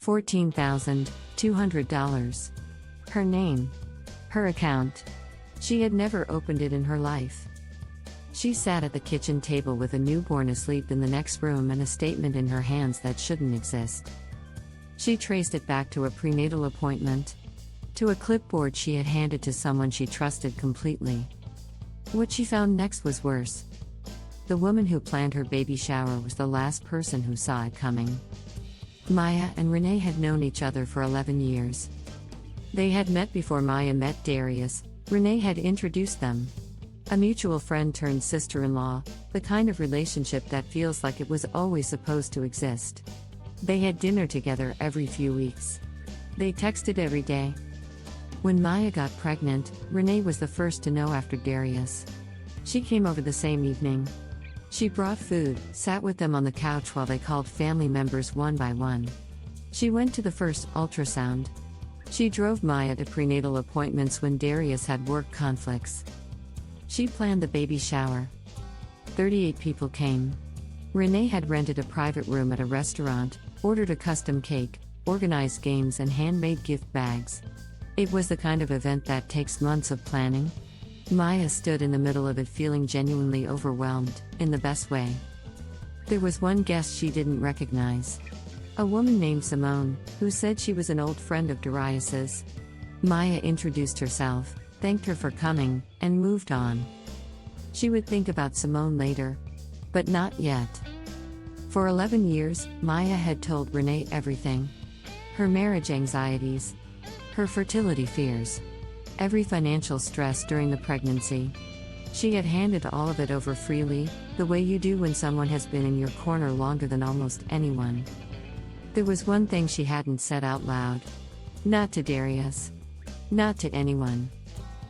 $14,200. Her name. Her account. She had never opened it in her life. She sat at the kitchen table with a newborn asleep in the next room and a statement in her hands that shouldn't exist. She traced it back to a prenatal appointment, to a clipboard she had handed to someone she trusted completely. What she found next was worse. The woman who planned her baby shower was the last person who saw it coming. Maya and Renee had known each other for 11 years. They had met before Maya met Darius. Renee had introduced them. A mutual friend turned sister-in-law, the kind of relationship that feels like it was always supposed to exist. They had dinner together every few weeks. They texted every day. When Maya got pregnant, Renee was the first to know after Darius. She came over the same evening. She brought food, sat with them on the couch while they called family members one by one. She went to the first ultrasound. She drove Maya to prenatal appointments when Darius had work conflicts. She planned the baby shower. 38 people came. Renee had rented a private room at a restaurant, ordered a custom cake, organized games and handmade gift bags. It was the kind of event that takes months of planning. Maya stood in the middle of it feeling genuinely overwhelmed, in the best way. There was one guest she didn't recognize. A woman named Simone, who said she was an old friend of Darius's. Maya introduced herself, thanked her for coming, and moved on. She would think about Simone later. But not yet. For 11 years, Maya had told Renee everything. Her marriage anxieties. Her fertility fears. Every financial stress during the pregnancy. She had handed all of it over freely, the way you do when someone has been in your corner longer than almost anyone. There was one thing she hadn't said out loud. Not to Darius. Not to anyone.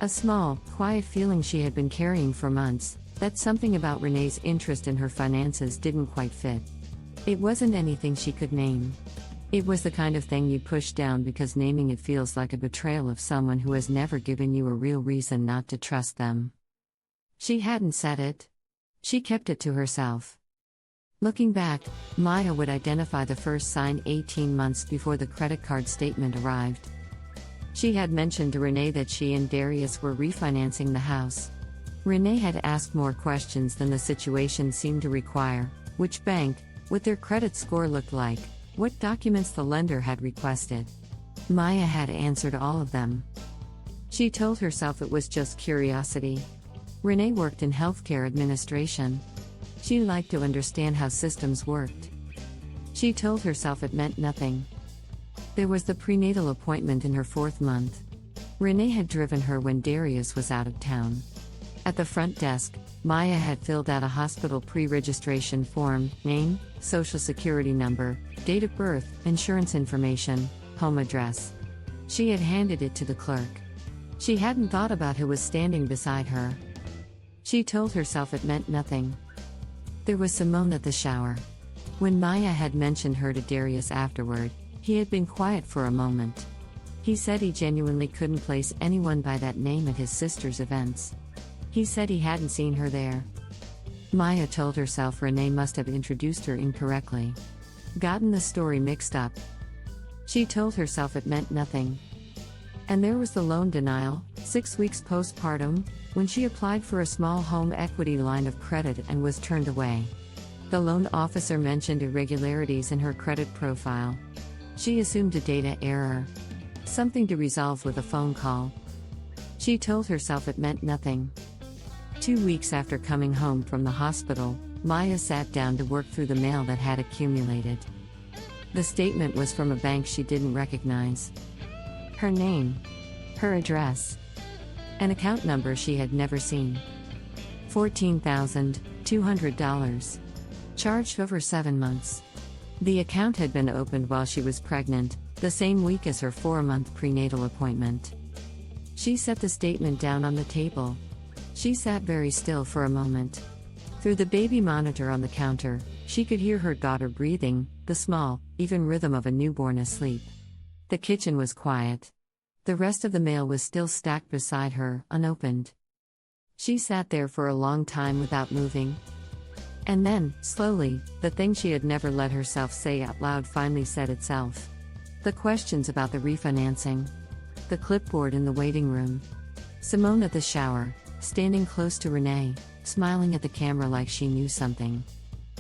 A small, quiet feeling she had been carrying for months, that something about Renee's interest in her finances didn't quite fit. It wasn't anything she could name. It was the kind of thing you push down because naming it feels like a betrayal of someone who has never given you a real reason not to trust them. She hadn't said it. She kept it to herself. Looking back, Maya would identify the first sign 18 months before the credit card statement arrived. She had mentioned to Renee that she and Darius were refinancing the house. Renee had asked more questions than the situation seemed to require: which bank, what their credit score looked like, what documents the lender had requested. Maya had answered all of them. She told herself it was just curiosity. Renee worked in healthcare administration. She liked to understand how systems worked. She told herself it meant nothing. There was the prenatal appointment in her 4th month. Renee had driven her when Darius was out of town. At the front desk, Maya had filled out a hospital pre-registration form: name, social security number, date of birth, insurance information, home address. She had handed it to the clerk. She hadn't thought about who was standing beside her. She told herself it meant nothing. There was Simone at the shower. When Maya had mentioned her to Darius afterward, he had been quiet for a moment. He said he genuinely couldn't place anyone by that name at his sister's events. He said he hadn't seen her there. Maya told herself Renee must have introduced her incorrectly. Gotten the story mixed up. She told herself it meant nothing. And there was the loan denial, 6 weeks postpartum, when she applied for a small home equity line of credit and was turned away. The loan officer mentioned irregularities in her credit profile. She assumed a data error. Something to resolve with a phone call. She told herself it meant nothing. 2 weeks after coming home from the hospital, Maya sat down to work through the mail that had accumulated. The statement was from a bank she didn't recognize. Her name. Her address. An account number she had never seen. $14,200. Charged over 7 months. The account had been opened while she was pregnant, the same week as her 4-month prenatal appointment. She set the statement down on the table. She sat very still for a moment. Through the baby monitor on the counter, she could hear her daughter breathing, the small, even rhythm of a newborn asleep. The kitchen was quiet. The rest of the mail was still stacked beside her, unopened. She sat there for a long time without moving. And then, slowly, the thing she had never let herself say out loud finally said itself. The questions about the refinancing. The clipboard in the waiting room. Simone at the shower, standing close to Renee, smiling at the camera like she knew something.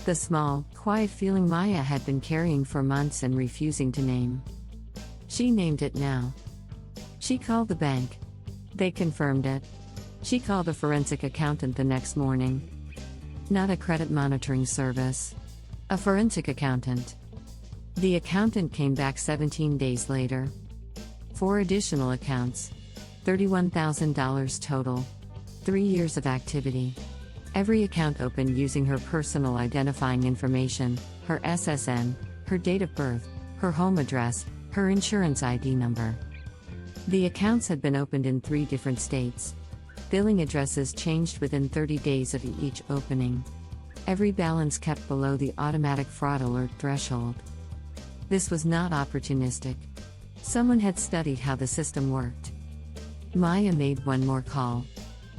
The small, quiet feeling Maya had been carrying for months and refusing to name. She named it now. She called the bank. They confirmed it. She called a forensic accountant the next morning. Not a credit monitoring service. A forensic accountant. The accountant came back 17 days later. 4 additional accounts. $31,000 total. 3 years of activity. Every account opened using her personal identifying information, her SSN, her date of birth, her home address, her insurance ID number. The accounts had been opened in 3 different states. Billing addresses changed within 30 days of each opening. Every balance kept below the automatic fraud alert threshold. This was not opportunistic. Someone had studied how the system worked. Maya made one more call.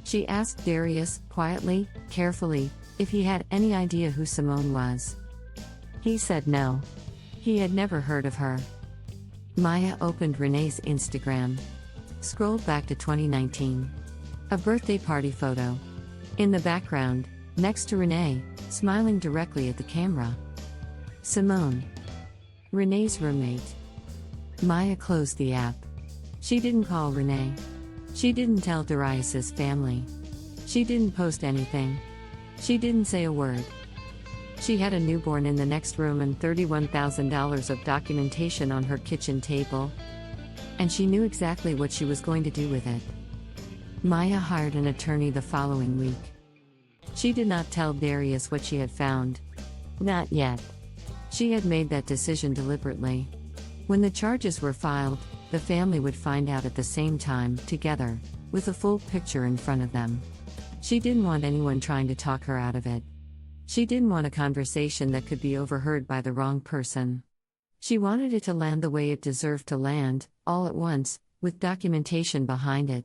She asked Darius, quietly, carefully, if he had any idea who Simone was. He said no. He had never heard of her. Maya opened Renee's Instagram. Scrolled back to 2019. A birthday party photo. In the background, next to Renee, smiling directly at the camera. Simone. Renee's roommate. Maya closed the app. She didn't call Renee. She didn't tell Darius's family. She didn't post anything. She didn't say a word. She had a newborn in the next room and $31,000 of documentation on her kitchen table. And she knew exactly what she was going to do with it. Maya hired an attorney the following week. She did not tell Darius what she had found. Not yet. She had made that decision deliberately. When the charges were filed, the family would find out at the same time, together, with a full picture in front of them. She didn't want anyone trying to talk her out of it. She didn't want a conversation that could be overheard by the wrong person. She wanted it to land the way it deserved to land, all at once, with documentation behind it.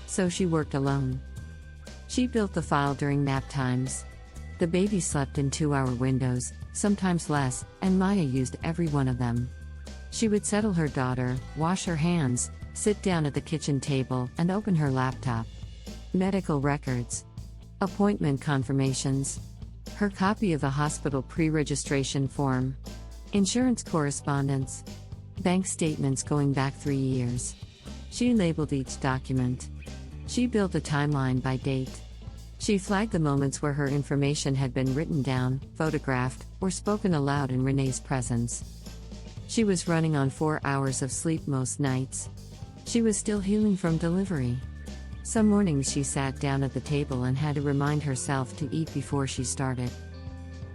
So she worked alone. She built the file during nap times. The baby slept in 2-hour windows, sometimes less, and Maya used every one of them. She would settle her daughter, wash her hands, sit down at the kitchen table, and open her laptop. Medical records. Appointment confirmations. Her copy of the hospital pre-registration form. Insurance correspondence. Bank statements going back 3 years. She labeled each document. She built a timeline by date. She flagged the moments where her information had been written down, photographed, or spoken aloud in Renee's presence. She was running on 4 hours of sleep most nights. She was still healing from delivery. Some mornings she sat down at the table and had to remind herself to eat before she started.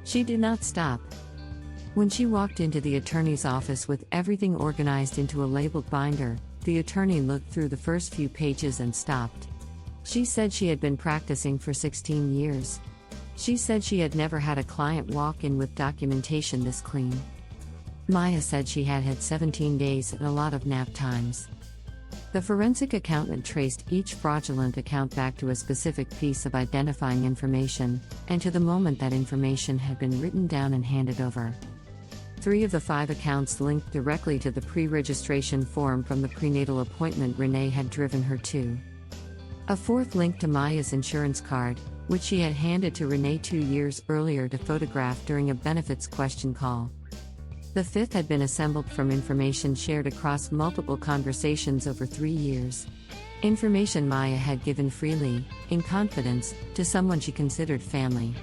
She did not stop. When she walked into the attorney's office with everything organized into a labeled binder, the attorney looked through the first few pages and stopped. She said she had been practicing for 16 years. She said she had never had a client walk in with documentation this clean. Maya said she had had 17 days and a lot of nap times. The forensic accountant traced each fraudulent account back to a specific piece of identifying information, and to the moment that information had been written down and handed over. 3 of the 5 accounts linked directly to the pre-registration form from the prenatal appointment Renee had driven her to. A 4th linked to Maya's insurance card, which she had handed to Renee 2 years earlier to photograph during a benefits question call. The 5th had been assembled from information shared across multiple conversations over 3 years. Information Maya had given freely, in confidence, to someone she considered family.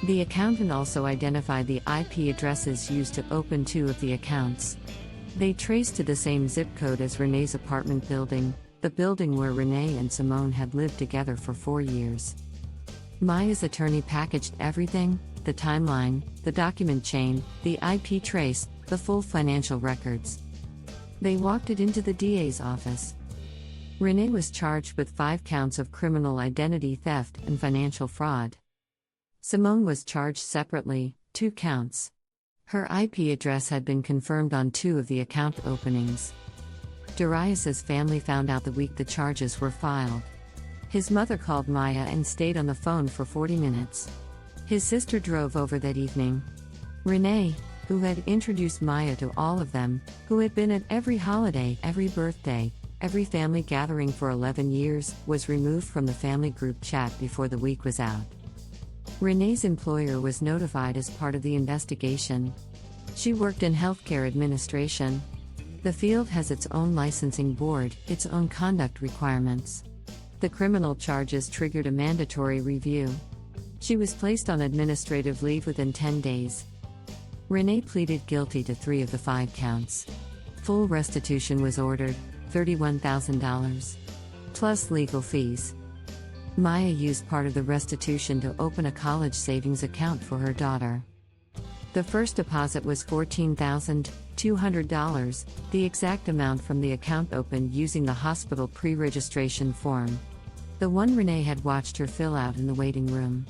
The accountant also identified the IP addresses used to open 2 of the accounts. They traced to the same zip code as Renee's apartment building, the building where Renee and Simone had lived together for 4 years. Maya's attorney packaged everything: the timeline, the document chain, the IP trace, the full financial records. They walked it into the DA's office. Renee was charged with 5 counts of criminal identity theft and financial fraud. Simone was charged separately, 2 counts. Her IP address had been confirmed on 2 of the account openings. Darius's family found out the week the charges were filed. His mother called Maya and stayed on the phone for 40 minutes. His sister drove over that evening. Renee, who had introduced Maya to all of them, who had been at every holiday, every birthday, every family gathering for 11 years, was removed from the family group chat before the week was out. Renee's employer was notified as part of the investigation. She worked in healthcare administration. The field has its own licensing board, its own conduct requirements. The criminal charges triggered a mandatory review. She was placed on administrative leave within 10 days. Renee pleaded guilty to 3 of the 5 counts. Full restitution was ordered, $31,000. Plus legal fees. Maya used part of the restitution to open a college savings account for her daughter. The first deposit was $14,200, the exact amount from the account opened using the hospital pre-registration form. The one Renee had watched her fill out in the waiting room.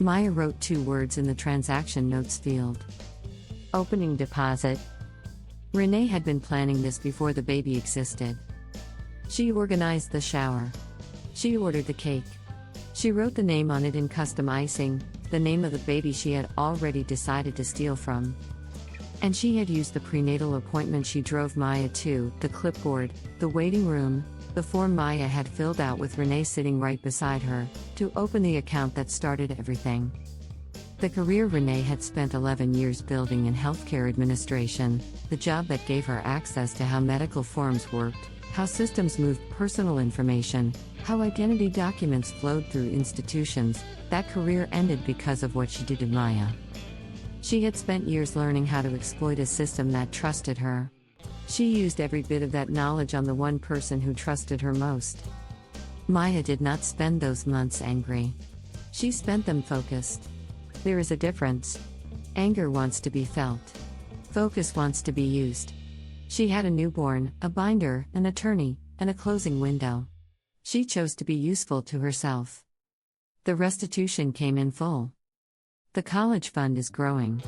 Maya wrote 2 words in the transaction notes field. Opening deposit. Renee had been planning this before the baby existed. She organized the shower. She ordered the cake. She wrote the name on it in custom icing, the name of the baby she had already decided to steal from. And she had used the prenatal appointment she drove Maya to, the clipboard, the waiting room, the form Maya had filled out with Renee sitting right beside her, to open the account that started everything. The career Renee had spent 11 years building in healthcare administration, the job that gave her access to how medical forms worked, how systems moved personal information, how identity documents flowed through institutions, that career ended because of what she did to Maya. She had spent years learning how to exploit a system that trusted her. She used every bit of that knowledge on the one person who trusted her most. Maya did not spend those months angry. She spent them focused. There is a difference. Anger wants to be felt. Focus wants to be used. She had a newborn, a binder, an attorney, and a closing window. She chose to be useful to herself. The restitution came in full. The college fund is growing.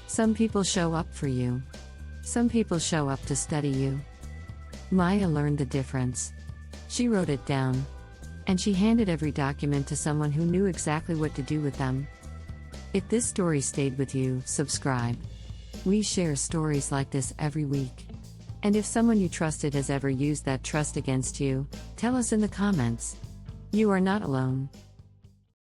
Some people show up for you. Some people show up to study you. Maya learned the difference. She wrote it down. And she handed every document to someone who knew exactly what to do with them. If this story stayed with you, subscribe. We share stories like this every week. And if someone you trusted has ever used that trust against you, tell us in the comments. You are not alone.